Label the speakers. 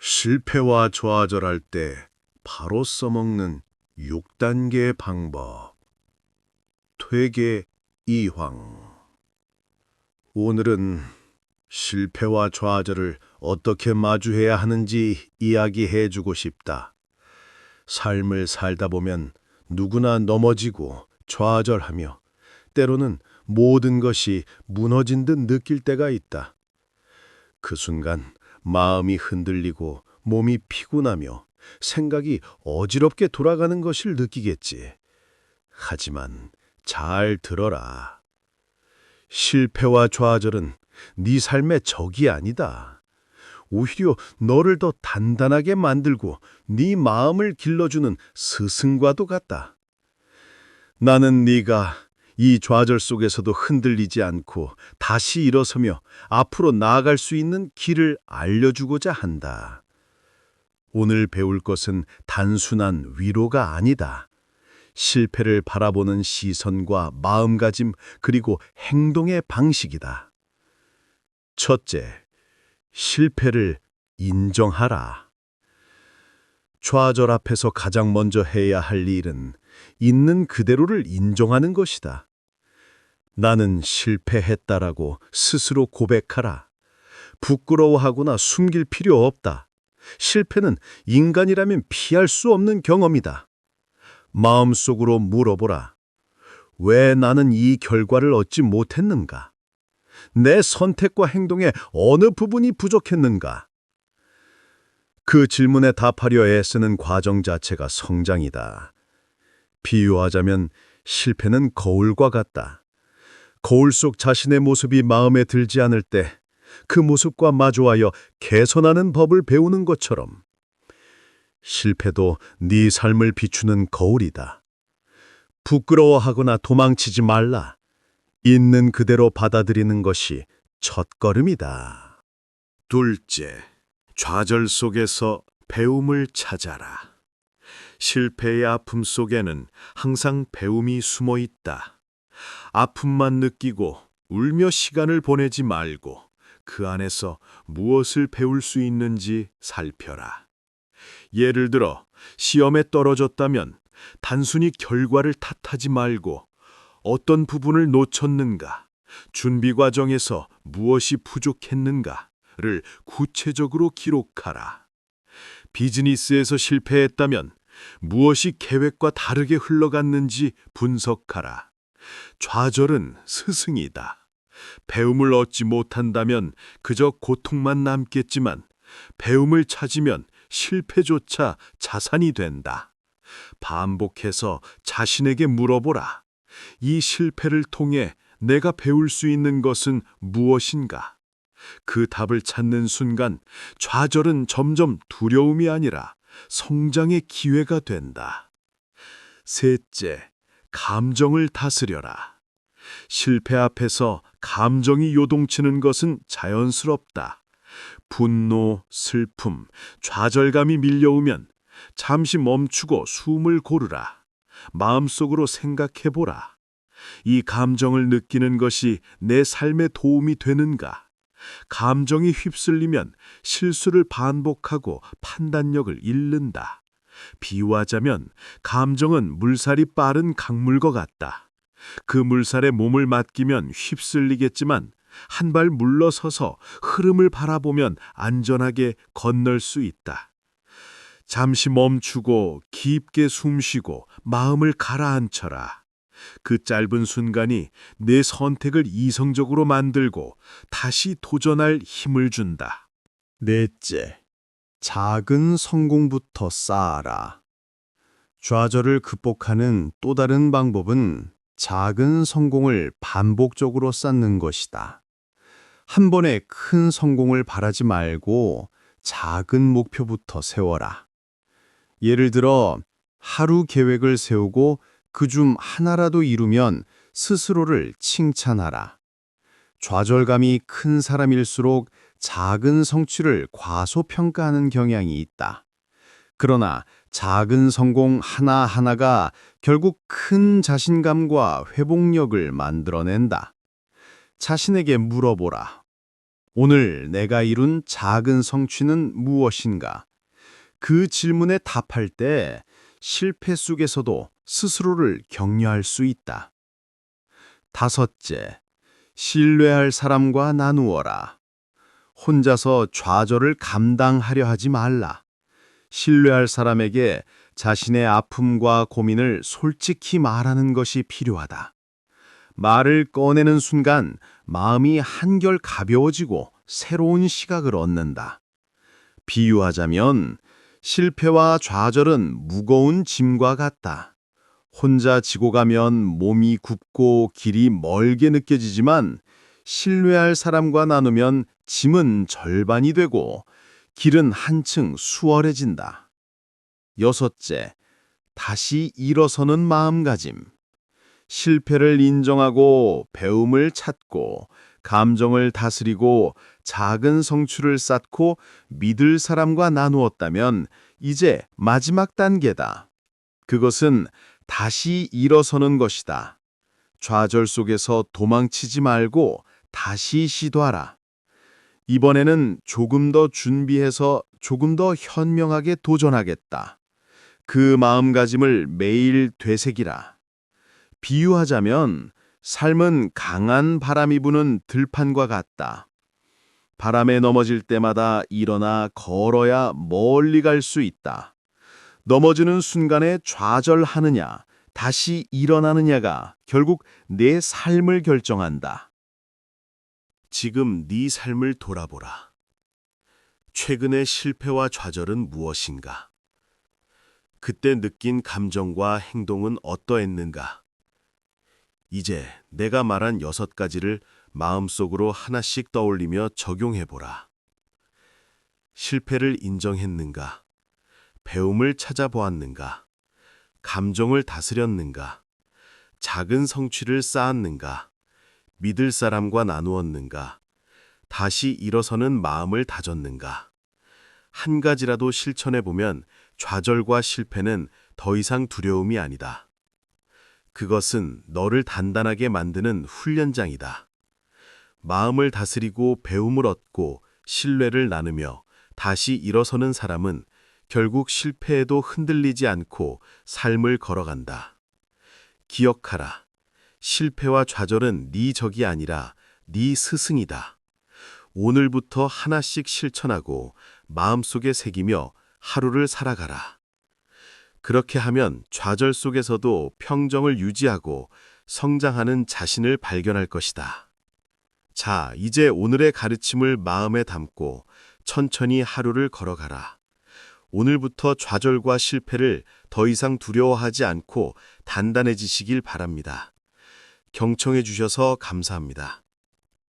Speaker 1: 실패와 좌절할 때 바로 써먹는 6단계의 방법. 퇴계 이황. 오늘은 실패와 좌절을 어떻게 마주해야 하는지 이야기해주고 싶다. 삶을 살다 보면 누구나 넘어지고 좌절하며 때로는 모든 것이 무너진 듯 느낄 때가 있다. 그 순간 마음이 흔들리고 몸이 피곤하며 생각이 어지럽게 돌아가는 것을 느끼겠지. 하지만 잘 들어라. 실패와 좌절은 네 삶의 적이 아니다. 오히려 너를 더 단단하게 만들고 네 마음을 길러주는 스승과도 같다. 나는 네가 이 좌절 속에서도 흔들리지 않고 다시 일어서며 앞으로 나아갈 수 있는 길을 알려주고자 한다. 오늘 배울 것은 단순한 위로가 아니다. 실패를 바라보는 시선과 마음가짐 그리고 행동의 방식이다. 첫째, 실패를 인정하라. 좌절 앞에서 가장 먼저 해야 할 일은 있는 그대로를 인정하는 것이다. 나는 실패했다라고 스스로 고백하라. 부끄러워하거나 숨길 필요 없다. 실패는 인간이라면 피할 수 없는 경험이다. 마음속으로 물어보라. 왜 나는 이 결과를 얻지 못했는가? 내 선택과 행동의 어느 부분이 부족했는가? 그 질문에 답하려 애쓰는 과정 자체가 성장이다. 비유하자면 실패는 거울과 같다. 거울 속 자신의 모습이 마음에 들지 않을 때 그 모습과 마주하여 개선하는 법을 배우는 것처럼 실패도 네 삶을 비추는 거울이다. 부끄러워하거나 도망치지 말라. 있는 그대로 받아들이는 것이 첫걸음이다. 둘째, 좌절 속에서 배움을 찾아라. 실패의 아픔 속에는 항상 배움이 숨어 있다. 아픔만 느끼고 울며 시간을 보내지 말고 그 안에서 무엇을 배울 수 있는지 살펴라. 예를 들어 시험에 떨어졌다면 단순히 결과를 탓하지 말고 어떤 부분을 놓쳤는가, 준비 과정에서 무엇이 부족했는가를 구체적으로 기록하라. 비즈니스에서 실패했다면 무엇이 계획과 다르게 흘러갔는지 분석하라. 좌절은 스승이다. 배움을 얻지 못한다면 그저 고통만 남겠지만 배움을 찾으면 실패조차 자산이 된다. 반복해서 자신에게 물어보라. 이 실패를 통해 내가 배울 수 있는 것은 무엇인가? 그 답을 찾는 순간 좌절은 점점 두려움이 아니라 성장의 기회가 된다. 셋째, 감정을 다스려라. 실패 앞에서 감정이 요동치는 것은 자연스럽다. 분노, 슬픔, 좌절감이 밀려오면 잠시 멈추고 숨을 고르라. 마음속으로 생각해보라. 이 감정을 느끼는 것이 내 삶에 도움이 되는가? 감정이 휩쓸리면 실수를 반복하고 판단력을 잃는다. 비유하자면 감정은 물살이 빠른 강물과 같다. 그 물살에 몸을 맡기면 휩쓸리겠지만 한 발 물러서서 흐름을 바라보면 안전하게 건널 수 있다. 잠시 멈추고 깊게 숨쉬고 마음을 가라앉혀라. 그 짧은 순간이 내 선택을 이성적으로 만들고 다시 도전할 힘을 준다. 넷째, 작은 성공부터 쌓아라. 좌절을 극복하는 또 다른 방법은 작은 성공을 반복적으로 쌓는 것이다. 한 번에 큰 성공을 바라지 말고 작은 목표부터 세워라. 예를 들어 하루 계획을 세우고 그중 하나라도 이루면 스스로를 칭찬하라. 좌절감이 큰 사람일수록 작은 성취를 과소평가하는 경향이 있다. 그러나 작은 성공 하나하나가 결국 큰 자신감과 회복력을 만들어낸다. 자신에게 물어보라. 오늘 내가 이룬 작은 성취는 무엇인가? 그 질문에 답할 때 실패 속에서도 스스로를 격려할 수 있다. 다섯째, 신뢰할 사람과 나누어라. 혼자서 좌절을 감당하려 하지 말라. 신뢰할 사람에게 자신의 아픔과 고민을 솔직히 말하는 것이 필요하다. 말을 꺼내는 순간 마음이 한결 가벼워지고 새로운 시각을 얻는다. 비유하자면 실패와 좌절은 무거운 짐과 같다. 혼자 지고 가면 몸이 굽고 길이 멀게 느껴지지만 신뢰할 사람과 나누면 짐은 절반이 되고 길은 한층 수월해진다. 여섯째, 다시 일어서는 마음가짐. 실패를 인정하고 배움을 찾고 감정을 다스리고 작은 성취를 쌓고 믿을 사람과 나누었다면 이제 마지막 단계다. 그것은 다시 일어서는 것이다. 좌절 속에서 도망치지 말고 다시 시도하라. 이번에는 조금 더 준비해서 조금 더 현명하게 도전하겠다. 그 마음가짐을 매일 되새기라. 비유하자면 삶은 강한 바람이 부는 들판과 같다. 바람에 넘어질 때마다 일어나 걸어야 멀리 갈 수 있다. 넘어지는 순간에 좌절하느냐, 다시 일어나느냐가 결국 내 삶을 결정한다. 지금 네 삶을 돌아보라. 최근의 실패와 좌절은 무엇인가? 그때 느낀 감정과 행동은 어떠했는가? 이제 내가 말한 6가지를 마음속으로 하나씩 떠올리며 적용해보라. 실패를 인정했는가? 배움을 찾아보았는가? 감정을 다스렸는가? 작은 성취를 쌓았는가? 믿을 사람과 나누었는가? 다시 일어서는 마음을 다졌는가? 한 가지라도 실천해보면 좌절과 실패는 더 이상 두려움이 아니다. 그것은 너를 단단하게 만드는 훈련장이다. 마음을 다스리고 배움을 얻고 신뢰를 나누며 다시 일어서는 사람은 결국 실패에도 흔들리지 않고 삶을 걸어간다. 기억하라. 실패와 좌절은 네 적이 아니라 네 스승이다. 오늘부터 하나씩 실천하고 마음속에 새기며 하루를 살아가라. 그렇게 하면 좌절 속에서도 평정을 유지하고 성장하는 자신을 발견할 것이다. 자, 이제 오늘의 가르침을 마음에 담고 천천히 하루를 걸어가라. 오늘부터 좌절과 실패를 더 이상 두려워하지 않고 단단해지시길 바랍니다. 경청해 주셔서 감사합니다.